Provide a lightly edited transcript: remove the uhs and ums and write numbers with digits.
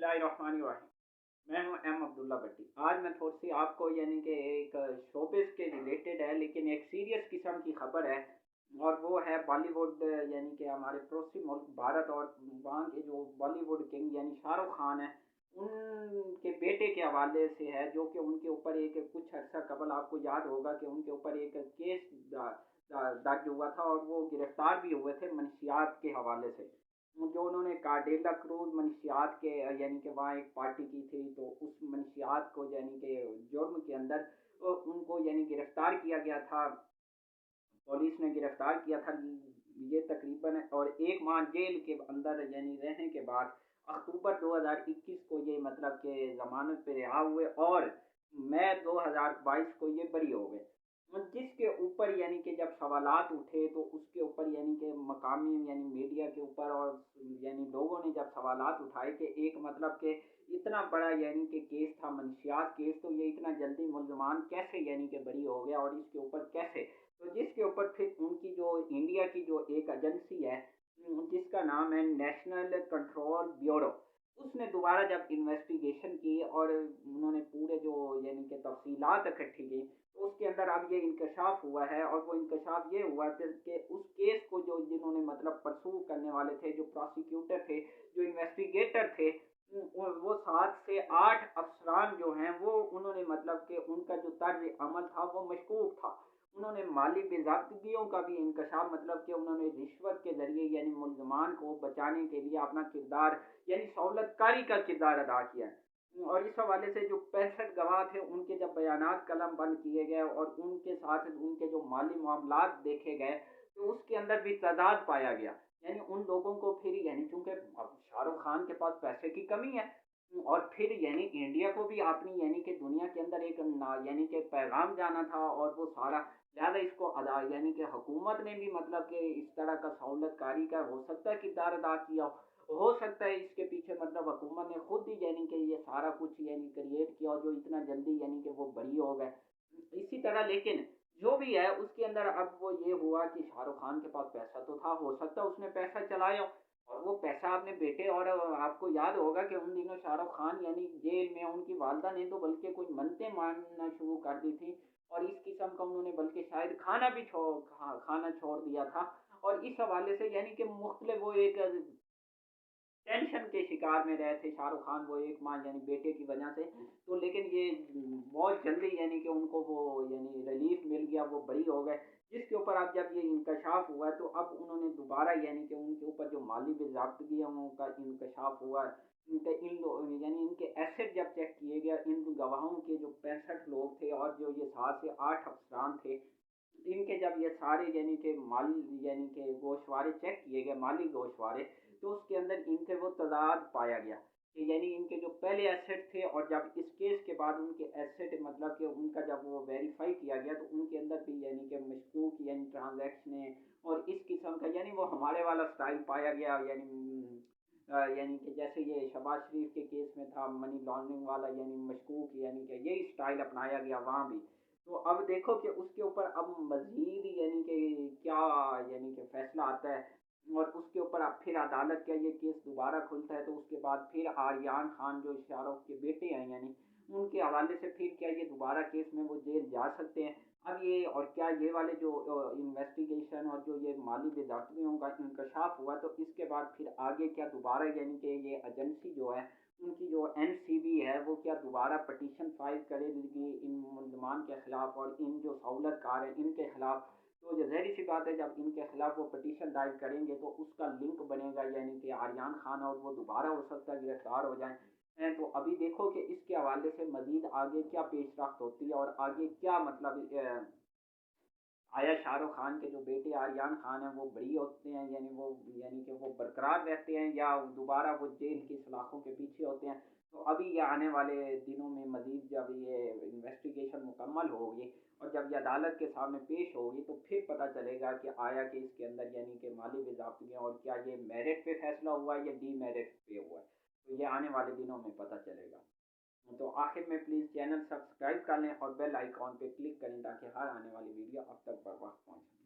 बिस्मिल्लाहिर्रहमानिर्रहीम। मैं हूं एम अब्दुल्ला भट्टी। आज मैं थोड़ी सी आपको यानी कि एक शोबिस के रिलेटेड है, लेकिन एक सीरियस किस्म की खबर है, और वो है बॉलीवुड, यानी कि हमारे पड़ोसी मुल्क भारत और वहाँ के जो बॉलीवुड किंग यानी शाहरुख खान है, उनके बेटे के हवाले से है, जो कि उनके ऊपर एक कुछ अर्सा कबल आपको याद होगा कि उनके ऊपर एक केस दर्ज हुआ था और वो गिरफ्तार भी हुए थे मनशियात के हवाले से। जो उन्होंने कार्डेला क्रूज मनशियात के यानी कि वहाँ एक पार्टी की थी, तो उस मनशियात को यानी कि जुर्म के अंदर उनको यानी गिरफ्तार किया गया था। पुलिस ने गिरफ्तार किया था। ये तकरीबन और एक माह जेल के अंदर यानी रहने के बाद अक्टूबर 2021 को ये मतलब कि जमानत पे रिहा हुए, और मई 2022 को ये बरी हो गए। जिसके ऊपर यानी कि जब सवालात उठे तो उसके ऊपर यानी कि मकामी यानी मीडिया के ऊपर और यानी लोगों ने जब सवालात उठाए कि एक मतलब कि इतना बड़ा यानी कि केस था मनशियात केस, तो ये इतना जल्दी मुलजमान कैसे यानी कि बरी हो गया और इसके ऊपर कैसे। तो जिसके ऊपर फिर उनकी जो इंडिया की जो एक एजेंसी है, जिसका नाम है नेशनल कंट्रोल ब्यूरो, उसने दोबारा जब इन्वेस्टिगेशन की और उन्होंने पूरे जो यानी कि तफसीलात इकट्ठी की, तो उसके अंदर अब ये इंकशाफ हुआ है। और वो इंकशाफ ये हुआ कि उस केस को जो जिन्होंने मतलब परसू करने वाले थे, जो प्रोसिक्यूटर थे, जो इन्वेस्टिगेटर थे, वो 7 से 8 अफसरान जो हैं वो उन्होंने मतलब कि उनका जो तर्ज अमल था वो मशकूक था। उन्होंने माली बेज़ाब्तियों का भी इंकशाफ मतलब कि उन्होंने रिश्वत के ज़रिए यानी मुल्ज़मान को बचाने के लिए अपना किरदार यानी सहूलतकारी का किरदार अदा किया है। और इस हवाले से जो 65 गवाह थे उनके जब बयानात कलम बंद किए गए और उनके साथ उनके जो माली मामलात देखे गए, तो उसके अंदर भी तजाद पाया गया। यानी उन लोगों को फिर यानी चूंकि अब शाहरुख खान के पास पैसे की कमी है, और फिर यानी इंडिया को भी अपनी यानी कि दुनिया के अंदर एक यानी कि पैगाम जाना था, और वो सारा लिहाजा इसको अदा यानी कि हुकूमत ने भी मतलब कि इस तरह का सहूलतकारी का हो सकता है किरदार अदा किया हो सकता है इसके पीछे मतलब हुकूमत ने खुद ही यानी कि ये सारा कुछ यानी क्रिएट किया, और जो इतना जल्दी यानी कि वो बरी हो गए इसी तरह। लेकिन जो भी है उसके अंदर अब वो ये हुआ कि शाहरुख खान के पास पैसा तो था, हो सकता है उसने पैसा चलाया, और वो पैसा अपने बेटे, और आपको याद होगा कि उन दिनों शाहरुख खान यानी जेल में उनकी वालदा ने तो बल्कि कोई मनते मानना शुरू कर दी थी, और इस किस्म का उन्होंने बल्कि शायद खाना भी खाना छोड़ दिया था। और इस हवाले से यानी कि मुख्तलिफ वो एक टेंशन के शिकार में रहे थे शाहरुख खान, वो एक माँ यानी बेटे की वजह से। तो लेकिन ये बहुत जल्दी यानी कि उनको वो यानी रिलीफ मिल गया, वो बरी हो गए। जिसके ऊपर अब जब ये इंकशाफ हुआ है, तो अब उन्होंने दोबारा यानी कि उनके ऊपर जो माली बेजाब्तगियों का इंकशाफ हुआ है, इनके यानी इनके एसेट जब चेक किए गए, इन गवाहों के जो 65 लोग थे और जो ये 7 से 8 अफसरान थे, इनके जब ये सारे यानी कि माली यानी कि गोशवारे चेक किए गए, माली गोशवारे, तो उसके अंदर इनके वो तजाद पाया गया कि यानी इनके जो पहले एसेट थे, और जब इस केस के बाद उनके एसेट मतलब कि उनका जब वो वेरीफाई किया गया, तो उनके अंदर भी यानी कि मशकूक यानी ट्रांजैक्शन और इस किस्म का यानी वो हमारे वाला स्टाइल पाया गया। यानी कि जैसे ये शहबाज शरीफ के केस में था मनी लॉन्ड्रिंग वाला, यानी मशकूक यानी कि यही स्टाइल अपनाया गया वहाँ भी। तो अब देखो कि उसके ऊपर अब मजीद यानी कि क्या यानी कि फैसला आता है, और उसके ऊपर अब फिर अदालत का ये केस दोबारा खुलता है, तो उसके बाद फिर आर्यान खान जो शाहरुख के बेटे हैं यानी उनके हवाले से फिर क्या ये दोबारा केस में वो जेल जा सकते हैं। अब ये और क्या ये वाले जो इन्वेस्टिगेशन और जो ये माली बेजातियों का इंकशाफ हुआ, तो इसके बाद फिर आगे क्या दोबारा यानी कि ये एजेंसी जो है उनकी जो एनसीबी है वो क्या दोबारा पटिशन फाइल करेगी इन मुलजमान के खिलाफ और इन जो सहूलतकार हैं इनके खिलाफ। तो ज़ाहिर सी बात है जब इनके खिलाफ वो पटिशन दायर करेंगे तो उसका लिंक बनेगा यानी कि आर्यान खान, और वो दोबारा हो सकता है गिरफ्तार हो जाए। तो अभी देखो कि इसके हवाले से मजीद आगे क्या पेश रफ्त होती है, और आगे क्या मतलब आया शाहरुख खान के जो बेटे आर्यान खान हैं वो बरी होते हैं, यानी कि वो बरकरार रहते हैं, या दोबारा वो जेल की सलाखों के पीछे होते हैं। तो अभी ये आने वाले दिनों में मजीद जब ये इन्वेस्टिगेशन मुकम्मल होगी और जब ये अदालत के सामने पेश होगी, तो फिर पता चलेगा कि आया कि इसके अंदर यानी कि माली बेज़ाब्तियाँ और क्या ये मेरिट पे फैसला हुआ है या डीमेरिट पे हुआ है। तो ये आने वाले दिनों में पता चलेगा। तो आखिर में प्लीज़ चैनल सब्सक्राइब कर लें और बेल आइकॉन पे क्लिक करें ताकि हर आने वाली वीडियो अब तक बर वक्त पहुँचे।